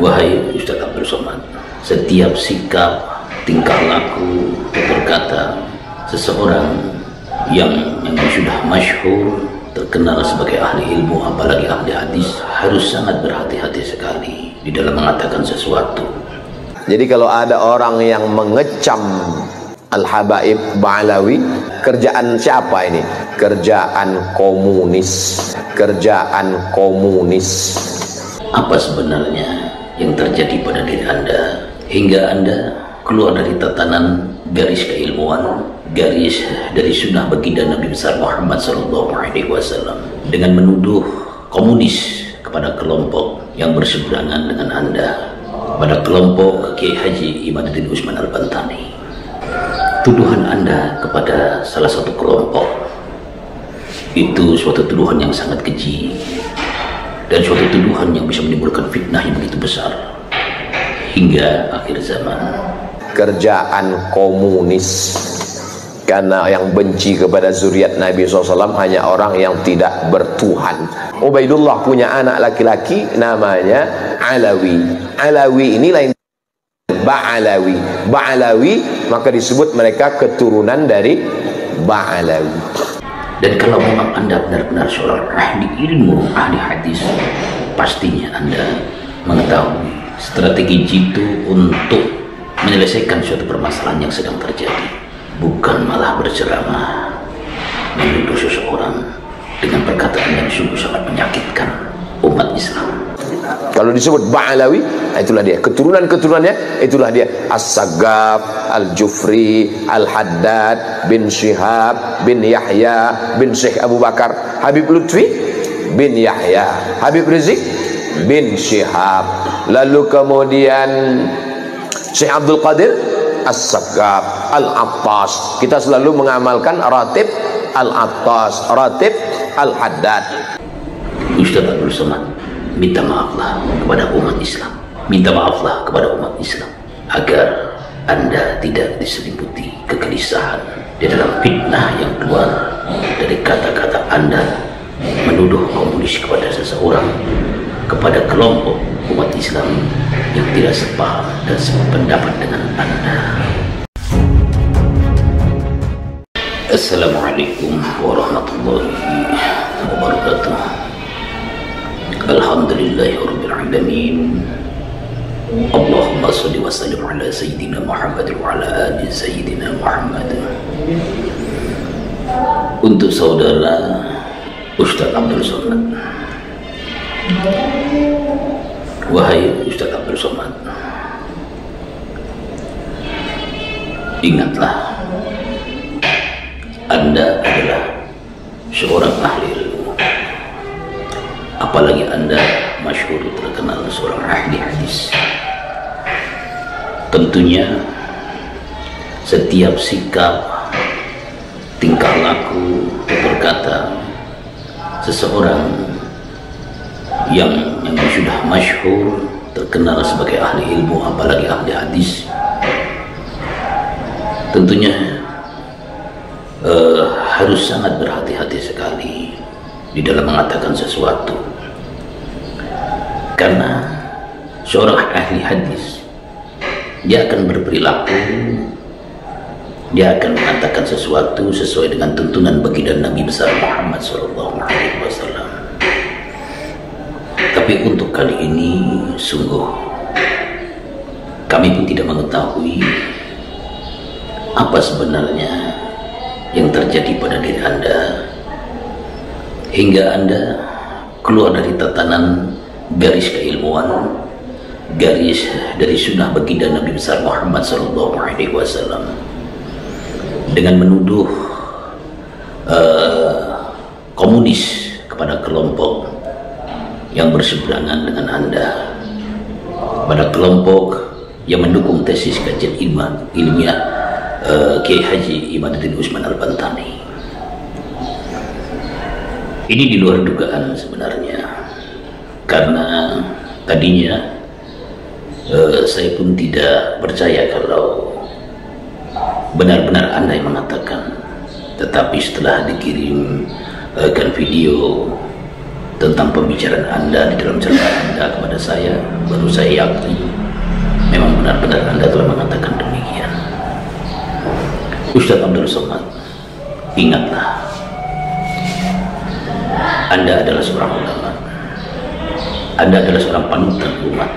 Wahai Ustaz Abdul Somad, setiap sikap, tingkah laku, berkata seseorang yang memang sudah masyhur, terkenal sebagai ahli ilmu, apalagi ahli hadis, harus sangat berhati-hati sekali di dalam mengatakan sesuatu. Jadi kalau ada orang yang mengecam Al-Habaib Ba'alawi, kerjaan siapa ini? Kerjaan komunis. Kerjaan komunis. Apa sebenarnya yang terjadi pada diri Anda hingga Anda keluar dari tatanan garis keilmuan, garis dari sunnah baginda Nabi besar Muhammad SAW, dengan menuduh komunis kepada kelompok yang berseberangan dengan Anda, pada kelompok Kiai Haji Imaduddin Usman Al-Bantani? Tuduhan Anda kepada salah satu kelompok itu suatu tuduhan yang sangat keji, dan suatu tuduhan yang bisa menimbulkan fitnah yang begitu besar hingga akhir zaman. Kerjaan komunis. Karena yang benci kepada zuriat Nabi SAW hanya orang yang tidak bertuhan. Ubaidullah punya anak laki-laki namanya Alawi. Alawi ini lain Ba'alawi. Ba'alawi maka disebut mereka keturunan dari Ba'alawi. Dan kalau memang Anda benar-benar seorang ahli ilmu, ahli hadis, pastinya Anda mengetahui strategi jitu untuk menyelesaikan suatu permasalahan yang sedang terjadi, bukan malah berceramah menuduh seseorang dengan perkataan yang sungguh sangat menyakitkan umat Islam. Kalau disebut Ba'alawi, itulah dia. Keturunan-keturunannya, itulah dia. As-Saggaf, Al-Jufri, Al-Haddad, bin Syihab, bin Yahya, bin Syekh Abu Bakar, Habib Lutfi, bin Yahya, Habib Rizik, bin Syihab. Lalu kemudian Syekh Abdul Qadir, As-Saggaf, Al-Attas. Kita selalu mengamalkan ratib Al-Attas, ratib Al-Haddad. Ustaz Abdul Somad, minta maaflah kepada umat Islam, minta maaflah kepada umat Islam agar Anda tidak diselimuti kegelisahan di dalam fitnah yang keluar dari kata-kata Anda menuduh komunis kepada seseorang, kepada kelompok umat Islam yang tidak sepaham dan sependapat dengan Anda. Assalamualaikum warahmatullahi wabarakatuh. Alhamdulillahirabbil alamin. Allahumma shalli wa sallim ala sayyidina Muhammad wa ala ali sayyidina Muhammad. Untuk saudara Ustaz Abdul Somad. Wahai Ustaz Abdul Somad, ingatlah, Anda adalah seorang ahli ilmu, apalagi Anda masyhur terkenal seorang ahli hadis. Tentunya setiap sikap, tingkah laku, berkata seseorang yang memang sudah masyhur, terkenal sebagai ahli ilmu, apalagi ahli hadis, tentunya harus sangat berhati-hati sekali di dalam mengatakan sesuatu. Karena seorang ahli hadis, dia akan berperilaku, dia akan mengatakan sesuatu sesuai dengan tuntunan baginda Nabi besar Muhammad SAW. Tapi untuk kali ini sungguh kami pun tidak mengetahui apa sebenarnya yang terjadi pada diri Anda hingga Anda keluar dari tatanan garis keilmuan, garis dari sunnah baginda Nabi besar Muhammad SAW, dengan menuduh komunis kepada kelompok yang berseberangan dengan Anda, pada kelompok yang mendukung tesis kajian ilmiah Kiai Haji Imaduddin Usman Al-Bantani. Ini di luar dugaan sebenarnya, karena tadinya saya pun tidak percaya kalau benar-benar Anda yang mengatakan, tetapi setelah dikirimkan video tentang pembicaraan Anda di dalam cerita Anda kepada saya, baru saya yakin memang benar-benar Anda telah mengatakan demikian. Ustaz Abdul Somad, ingatlah, Anda adalah seorang ulama, Anda adalah seorang panutan umat,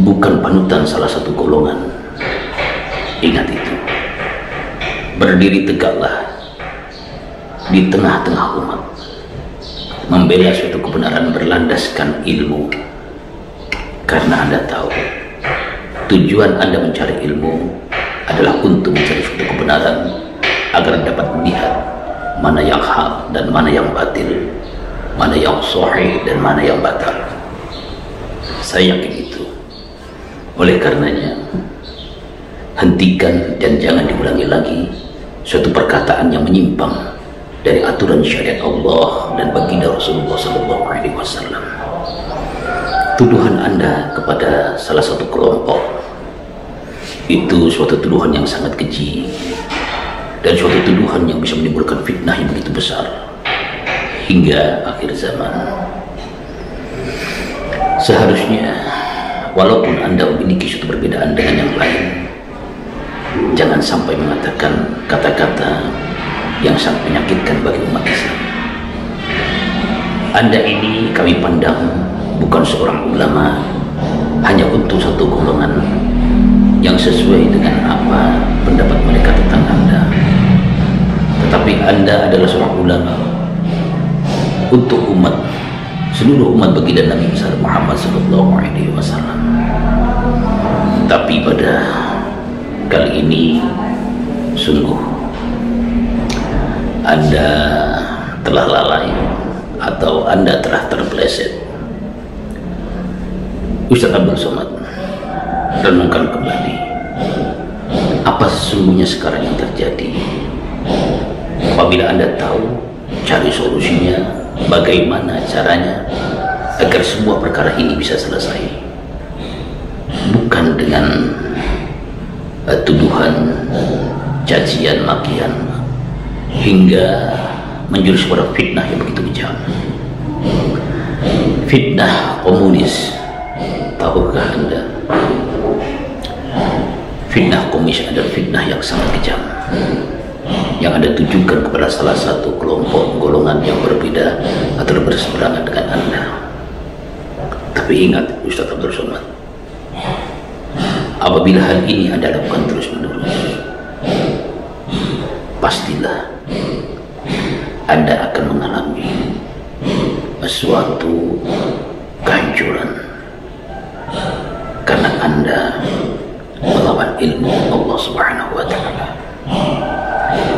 bukan panutan salah satu golongan. Ingat itu. Berdiri tegaklah di tengah-tengah umat, membela suatu kebenaran berlandaskan ilmu, karena Anda tahu tujuan Anda mencari ilmu adalah untuk mencari suatu kebenaran agar dapat melihat mana yang hak dan mana yang batil, mana yang sahih dan mana yang batal. Saya yakin itu. Oleh karenanya, hentikan dan jangan diulangi lagi suatu perkataan yang menyimpang dari aturan syariat Allah dan baginda Rasulullah SAW. Tuduhan Anda kepada salah satu kelompok itu suatu tuduhan yang sangat keji dan suatu tuduhan yang bisa menimbulkan fitnah yang begitu besar hingga akhir zaman. Seharusnya walaupun Anda memiliki suatu perbedaan dengan yang lain, jangan sampai mengatakan kata-kata yang sangat menyakitkan bagi umat Islam. Anda ini kami pandang bukan seorang ulama hanya untuk satu golongan yang sesuai dengan apa pendapat mereka tentang Anda, tetapi Anda adalah seorang ulama untuk umat, seluruh umat baginda Nabi besar Muhammad SAW. Tapi pada kali ini sungguh Anda telah lalai atau Anda telah terpeleset. Ustaz Abdul Somad, renungkan kembali apa sesungguhnya sekarang yang terjadi. Apabila Anda tahu, cari solusinya, bagaimana caranya agar semua perkara ini bisa selesai, bukan dengan tuduhan, cacian, makian, hingga menjurus pada fitnah yang begitu kejam. Fitnah komunis, tahukah Anda? Fitnah komunis adalah fitnah yang sangat kejam, yang Anda tujukan kepada salah satu kelompok golongan yang berbeda atau berseberangan dengan Anda. Tapi ingat Ustaz Abdul Somad, apabila hal ini Anda lakukan terus-menerus, pastilah Anda akan mengalami suatu kehancuran, karena Anda melawan ilmu Allah Subhanahu wa Ta'ala,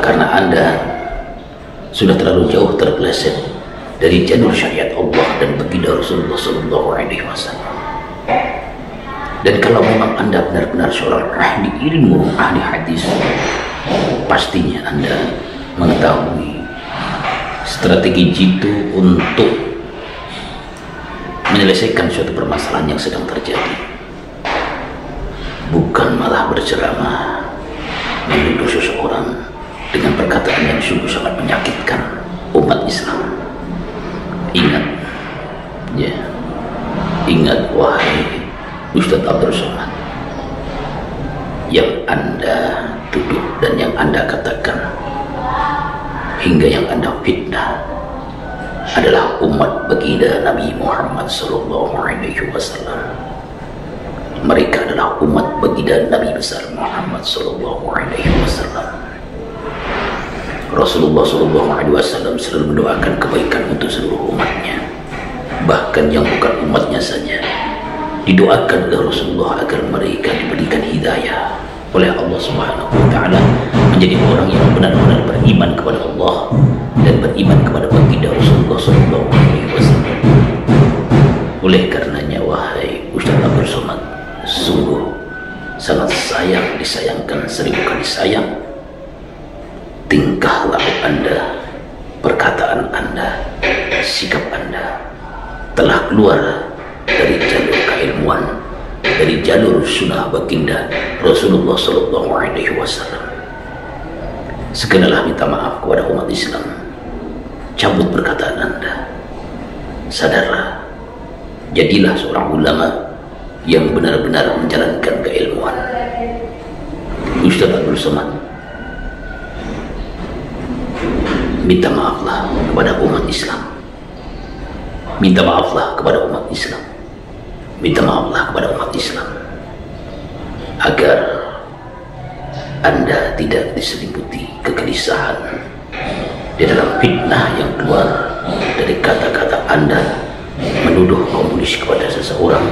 karena Anda sudah terlalu jauh terpeleset dari jalur syariat Allah dan baginda Rasulullah SAW. Dan kalau memang Anda benar-benar seorang ahli ilmu, ahli hadis, pastinya Anda mengetahui strategi jitu untuk menyelesaikan suatu permasalahan yang sedang terjadi, bukan malah berceramah menuduh seseorang dengan perkataan yang sungguh sangat menyakitkan umat Islam. Ingat, ya, ingat wahai Ustaz Abdul Somad, yang Anda tuduh dan yang Anda katakan hingga yang Anda fitnah adalah umat baginda Nabi Muhammad SAW. Mereka adalah umat baginda Nabi besar Muhammad SAW. Rasulullah SAW selalu mendoakan kebaikan untuk seluruh umatnya, bahkan yang bukan umatnya saja didoakan oleh Rasulullah agar mereka diberikan hidayah oleh Allah Subhanahu wa Ta'ala menjadi orang yang benar-benar beriman kepada Allah dan beriman kepada baginda Rasulullah SAW. Oleh karenanya wahai Ustaz Abdul Somad, sungguh sangat disayangkan 1000 kali sayang tingkah laku Anda, perkataan Anda, sikap Anda telah keluar dari jalur keilmuan, dari jalur sunnah baginda Rasulullah SAW. Segeralah minta maaf kepada umat Islam, cabut perkataan Anda, sadarlah, jadilah seorang ulama yang benar-benar menjalankan keilmuan. Ustaz Abdul Somad minta maaflah kepada umat Islam, minta maaflah kepada umat Islam, minta maaflah kepada umat Islam, agar Anda tidak diselimuti kegelisahan di dalam fitnah yang keluar dari kata-kata Anda menuduh komunis kepada seseorang,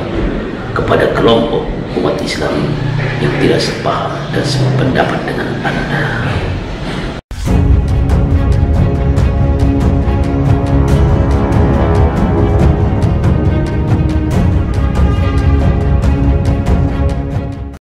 kepada kelompok umat Islam yang tidak sepaham dan sependapat dengan Anda.